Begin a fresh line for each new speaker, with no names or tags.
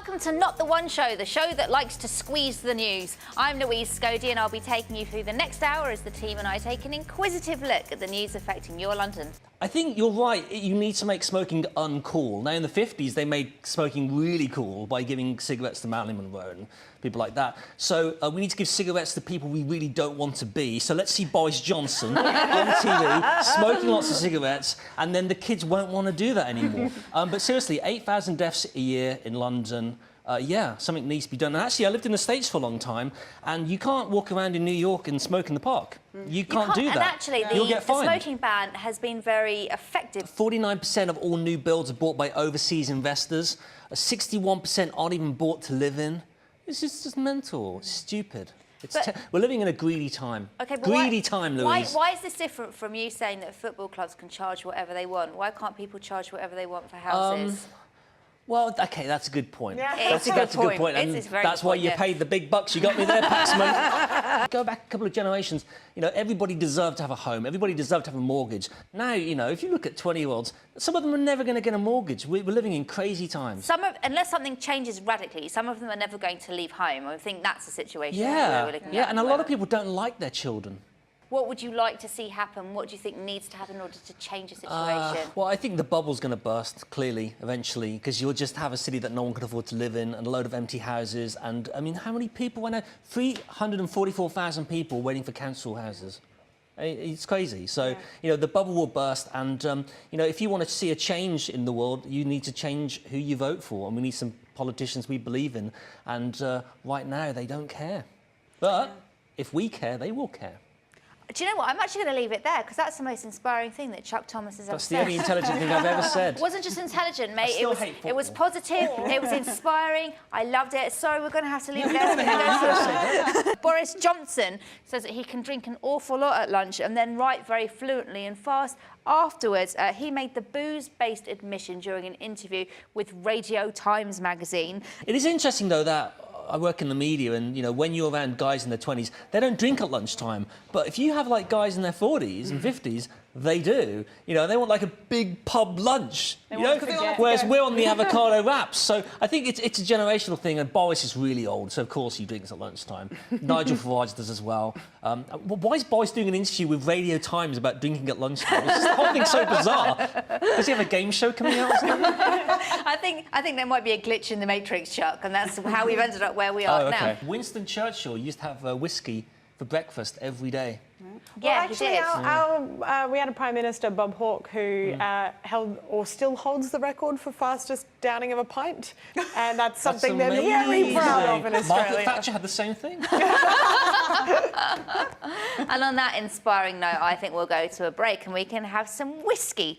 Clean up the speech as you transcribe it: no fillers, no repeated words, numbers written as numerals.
Welcome to Not the One Show, the show that likes to squeeze the news. I'm Louise Scody and I'll be taking you through the next hour as the team and I take an inquisitive look at the news affecting your London.
I think you're right. You need to make smoking uncool. Now, in the 50s, they made smoking really cool by giving cigarettes to Marilyn Monroe and people like that. So we need to give cigarettes to people we really don't want to be. So let's see Boris Johnson on TV smoking lots of cigarettes, and then the kids won't want to do that anymore. But seriously, 8,000 deaths a year in London. Yeah, something needs to be done. And actually, I lived in the States for a long time, and you can't walk around in New York and smoke in the park. You can't do that.
And actually,
You'll get
the
fined.
smoking ban has been very effective.
49% of all new builds are bought by overseas investors. 61% aren't even bought to live in. It's just mental. It's stupid. We're living in a greedy time.
Okay, but
greedy time, Louise.
Why is this different from you saying that football clubs can charge whatever they want? Why can't people charge whatever they want for houses?
Well, OK, that's a good point.
Yeah.
That's a good point. And that's why you paid the big bucks. You got me there, Paxman. Go back a couple of generations. You know, everybody deserved to have a home. Everybody deserved to have a mortgage. Now, you know, if you look at 20-year-olds, some of them are never going to get a mortgage. We're living in crazy times.
Unless something changes radically, some of them are never going to leave home. I think that's the situation.
Yeah,
we're looking
yeah,
at
and a lot of people don't like their children.
What would you like to see happen? What do you think needs to happen in order to change the situation?
Well, I think the bubble's going to burst, clearly, eventually, because you'll just have a city that no one can afford to live in and a load of empty houses. And, I mean, how many people went out? 344,000 people waiting for council houses. It's crazy. So, you know, the bubble will burst. And, you know, if you want to see a change in the world, you need to change who you vote for. And we need some politicians we believe in. And right now, they don't care. But if we care, they will care.
Do you know what? I'm actually going to leave it there because that's the most inspiring thing that Chuck Thomas has ever said.
That's the only intelligent thing I've ever said.
It wasn't just intelligent, mate.
It
was positive. It was inspiring. I loved it. Sorry, we're going to have to leave it there. Boris Johnson says that he can drink an awful lot at lunch and then write very fluently and fast. Afterwards, he made the booze-based admission during an interview with Radio Times magazine.
It is interesting, though, that I work in the media and, you know, when you're around guys in their 20s, they don't drink at lunchtime. But if you have, like, guys in their 40s and 50s, they do. You know, they want, like, a big pub lunch, you know? Whereas we're on the avocado wraps. So I think it's a generational thing, and Boris is really old, so of course he drinks at lunchtime. Nigel Farage does as well. Why is Boris doing an interview with Radio Times about drinking at lunchtime? It's just, the whole thing's so bizarre. Does he have a game show coming out or something?
I think there might be a glitch in the Matrix, Chuck, and that's how we've ended up where we are now.
Winston Churchill used to have whiskey for breakfast every day.
Yeah,
well, actually, we had a Prime Minister, Bob Hawke, who held or still holds the record for fastest downing of a pint, and that's something they're very proud of in Australia.
Margaret Thatcher had the same thing.
And on that inspiring note, I think we'll go to a break and we can have some whiskey.